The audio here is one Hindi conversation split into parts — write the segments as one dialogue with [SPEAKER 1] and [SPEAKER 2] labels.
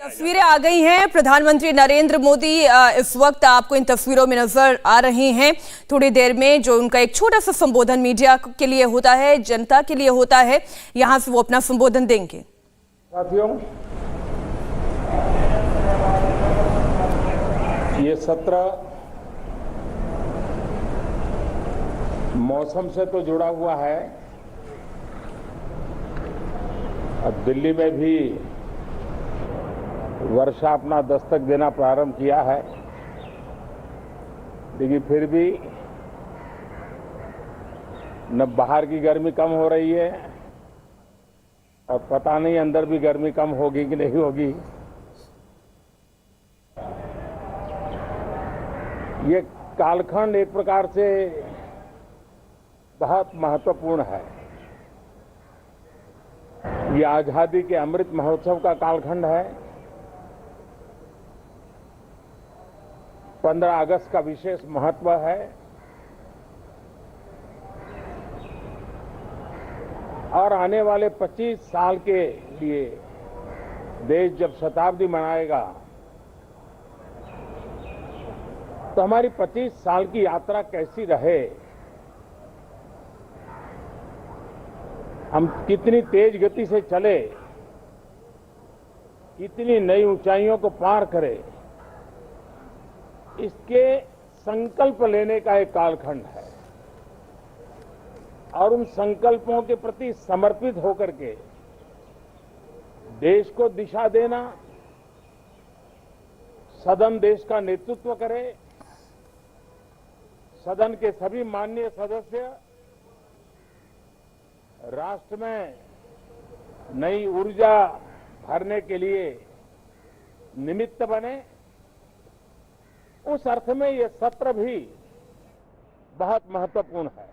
[SPEAKER 1] तस्वीरें आ गई हैं। प्रधानमंत्री नरेंद्र मोदी इस वक्त आपको इन तस्वीरों में नजर आ रहे हैं। थोड़ी देर में जो उनका एक छोटा सा संबोधन मीडिया के लिए होता है, जनता के लिए होता है, यहां से वो अपना संबोधन देंगे।
[SPEAKER 2] साथियों, ये सत्र मौसम से तो जुड़ा हुआ है। अब दिल्ली में भी वर्षा अपना दस्तक देना प्रारंभ किया है, लेकिन फिर भी न बाहर की गर्मी कम हो रही है और पता नहीं अंदर भी गर्मी कम होगी कि नहीं होगी। ये कालखंड एक प्रकार से बहुत महत्वपूर्ण है। ये आजादी के अमृत महोत्सव का कालखंड है। 15 अगस्त का विशेष महत्व है और आने वाले 25 साल के लिए देश जब शताब्दी मनाएगा तो हमारी 25 साल की यात्रा कैसी रहे, हम कितनी तेज गति से चले, कितनी नई ऊंचाइयों को पार करें, इसके संकल्प लेने का एक कालखंड है और उन संकल्पों के प्रति समर्पित होकर के देश को दिशा देना, सदन देश का नेतृत्व करे, सदन के सभी माननीय सदस्य राष्ट्र में नई ऊर्जा भरने के लिए निमित्त बने, उस अर्थ में ये सत्र भी बहुत महत्वपूर्ण है।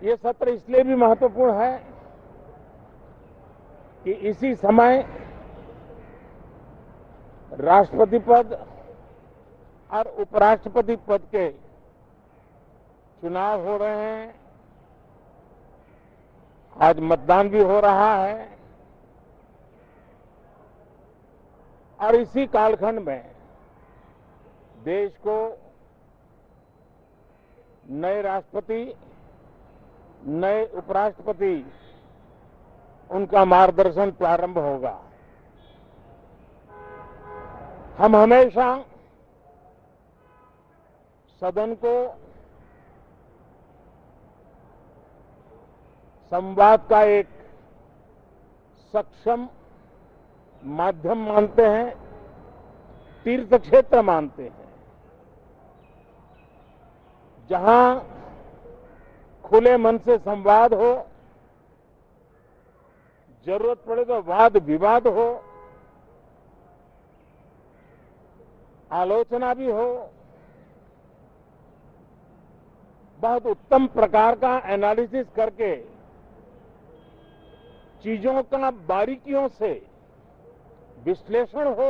[SPEAKER 2] ये सत्र इसलिए भी महत्वपूर्ण है कि इसी समय राष्ट्रपति पद और उपराष्ट्रपति पद के चुनाव हो रहे हैं। आज मतदान भी हो रहा है और इसी कालखंड में देश को नए राष्ट्रपति, नए उपराष्ट्रपति, उनका मार्गदर्शन प्रारंभ होगा। हम हमेशा सदन को संवाद का एक सक्षम माध्यम मानते हैं, तीर्थ क्षेत्र मानते हैं, जहां खुले मन से संवाद हो, जरूरत पड़े तो वाद विवाद हो, आलोचना भी हो, बहुत उत्तम प्रकार का एनालिसिस करके चीजों का बारीकियों से विश्लेषण हो,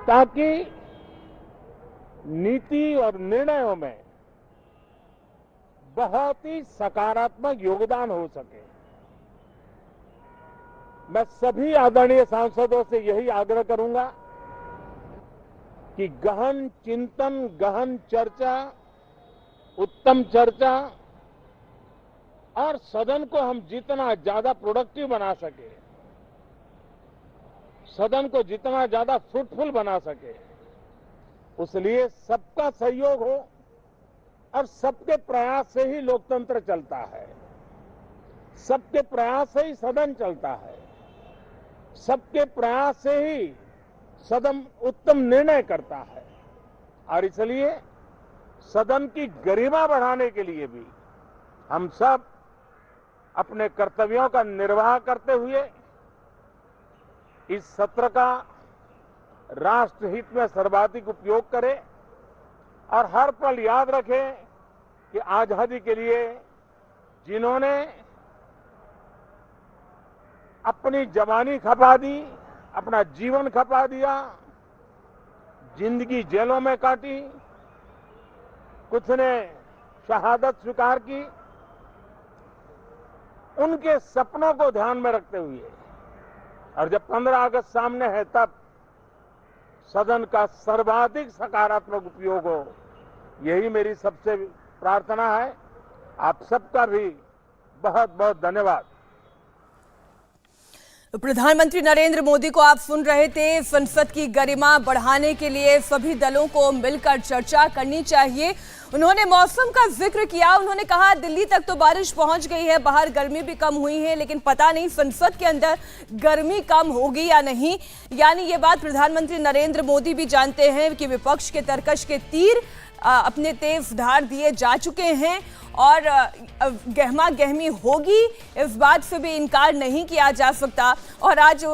[SPEAKER 2] ताकि नीति और निर्णयों में बहुत ही सकारात्मक योगदान हो सके। मैं सभी आदरणीय सांसदों से यही आग्रह करूंगा कि गहन चिंतन, गहन चर्चा, उत्तम चर्चा और सदन को हम जितना ज्यादा प्रोडक्टिव बना सके, सदन को जितना ज्यादा फ्रूटफुल बना सके, उसलिए सबका सहयोग हो और सबके प्रयास से ही लोकतंत्र चलता है, सबके प्रयास से ही सदन चलता है, सबके प्रयास से ही सदन उत्तम निर्णय करता है। और इसलिए सदन की गरिमा बढ़ाने के लिए भी हम सब अपने कर्तव्यों का निर्वाह करते हुए इस सत्र का राष्ट्रहित में सर्वाधिक उपयोग करें और हर पल याद रखें कि आजादी के लिए जिन्होंने अपनी जवानी खपा दी, अपना जीवन खपा दिया, जिंदगी जेलों में काटी, कुछ ने शहादत स्वीकार की, उनके सपनों को ध्यान में रखते हुए और जब 15 अगस्त सामने है तब सदन का सर्वाधिक सकारात्मक उपयोग हो, यही मेरी सबसे प्रार्थना है। आप सबका भी बहुत बहुत धन्यवाद।
[SPEAKER 1] प्रधानमंत्री नरेंद्र मोदी को आप सुन रहे थे। संसद की गरिमा बढ़ाने के लिए सभी दलों को मिलकर चर्चा करनी चाहिए। उन्होंने मौसम का जिक्र किया। उन्होंने कहा दिल्ली तक तो बारिश पहुंच गई है, बाहर गर्मी भी कम हुई है, लेकिन पता नहीं संसद के अंदर गर्मी कम होगी या नहीं। यानी ये बात प्रधानमंत्री नरेंद्र मोदी भी जानते हैं कि विपक्ष के तरकश के तीर अपने तेज धार दिए जा चुके हैं और गहमा गहमी होगी, इस बात से भी इनकार नहीं किया जा सकता। और आज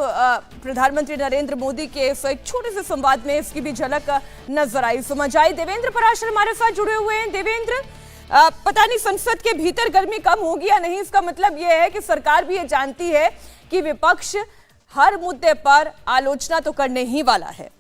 [SPEAKER 1] प्रधानमंत्री नरेंद्र मोदी के एक छोटे से संवाद में इसकी भी झलक नजर आई, समझ आई। देवेंद्र पराशर हमारे साथ जुड़े हुए हैं। देवेंद्र, पता नहीं संसद के भीतर गर्मी कम होगी या नहीं, इसका मतलब यह है कि सरकार भी ये जानती है कि विपक्ष हर मुद्दे पर आलोचना तो करने ही वाला है।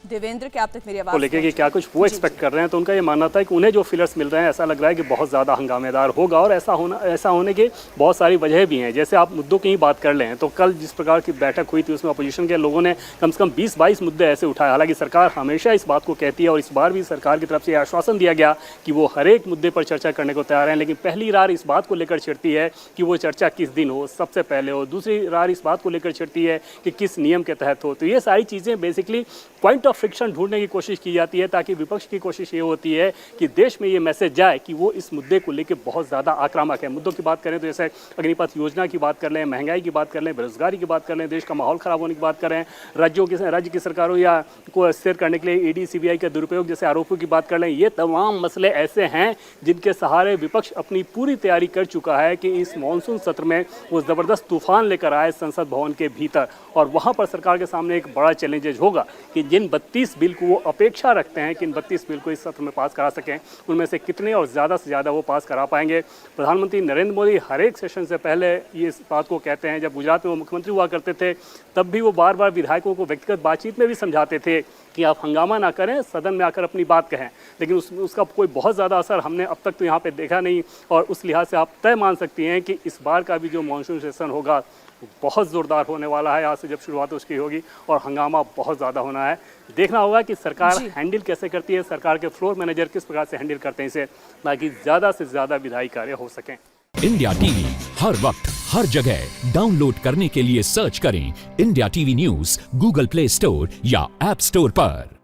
[SPEAKER 1] देवेंद्र, क्या आप तक मेरी आवाज
[SPEAKER 3] को लेके कि क्या कुछ वो एक्सपेक्ट कर रहे हैं, तो उनका ये मानना था कि उन्हें जो फिलर्स मिल रहे हैं ऐसा लग रहा है कि बहुत ज़्यादा हंगामेदार होगा। और ऐसा होने की बहुत सारी वजह भी हैं। जैसे आप मुद्दों की ही बात कर लें तो कल जिस प्रकार की बैठक हुई थी उसमें अपोजिशन के लोगों ने कम से कम 20-22 मुद्दे ऐसे उठाए। हालांकि सरकार हमेशा इस बात को कहती है और इस बार भी सरकार की तरफ से आश्वासन दिया गया कि वो हर एक मुद्दे पर चर्चा करने को तैयार हैं, लेकिन पहली रार इस बात को लेकर छिड़ती है कि वो चर्चा किस दिन हो, सबसे पहले हो। दूसरी रार इस बात को लेकर छिड़ती है कि किस नियम के तहत हो। तो ये सारी चीज़ें बेसिकली पॉइंट ऑफ फ्रिक्शन ढूंढने की कोशिश की जाती है, ताकि विपक्ष की कोशिश ये होती है कि देश में ये मैसेज जाए कि वो इस मुद्दे को लेकर बहुत ज़्यादा आक्रामक है। मुद्दों की बात करें तो जैसे अग्निपथ योजना की बात कर लें, महंगाई की बात कर लें, बेरोजगारी की बात कर लें, देश का माहौल खराब होने की बात करें, राज्य की सरकारों या को स्थिर करने के लिए ईडी सीबीआई का दुरुपयोग जैसे आरोपों की बात कर लें, ये तमाम मसले ऐसे हैं जिनके सहारे विपक्ष अपनी पूरी तैयारी कर चुका है कि इस मानसून सत्र में वो ज़बरदस्त तूफान लेकर आए संसद भवन के भीतर। और वहाँ पर सरकार के सामने एक बड़ा चैलेंजेज होगा कि जिन 32 बिल को वो अपेक्षा रखते हैं कि इन 32 बिल को इस सत्र में पास करा सकें, उनमें से कितने और ज़्यादा से ज़्यादा वो पास करा पाएंगे। प्रधानमंत्री नरेंद्र मोदी हर एक सेशन से पहले ये इस बात को कहते हैं। जब गुजरात में वो मुख्यमंत्री हुआ करते थे तब भी वो बार बार विधायकों को व्यक्तिगत बातचीत में भी समझाते थे कि आप हंगामा ना करें, सदन में आकर अपनी बात कहें। लेकिन उसका कोई बहुत ज़्यादा असर हमने अब तक तो यहाँ पे देखा नहीं। और उस लिहाज से आप तय मान सकती हैं कि इस बार का भी जो मानसून सेशन होगा बहुत ज़ोरदार होने वाला है। आज से जब शुरुआत उसकी होगी और हंगामा बहुत ज़्यादा होना है। देखना होगा कि सरकार हैंडल कैसे करती है, सरकार के फ्लोर मैनेजर किस प्रकार से हैंडल करते हैं इसे, ताकि ज़्यादा से ज़्यादा विधायी कार्य हो सकें।
[SPEAKER 4] इंडिया टीवी हर वक्त हर जगह डाउनलोड करने के लिए सर्च करें India TV news Google play store या ऐप स्टोर पर।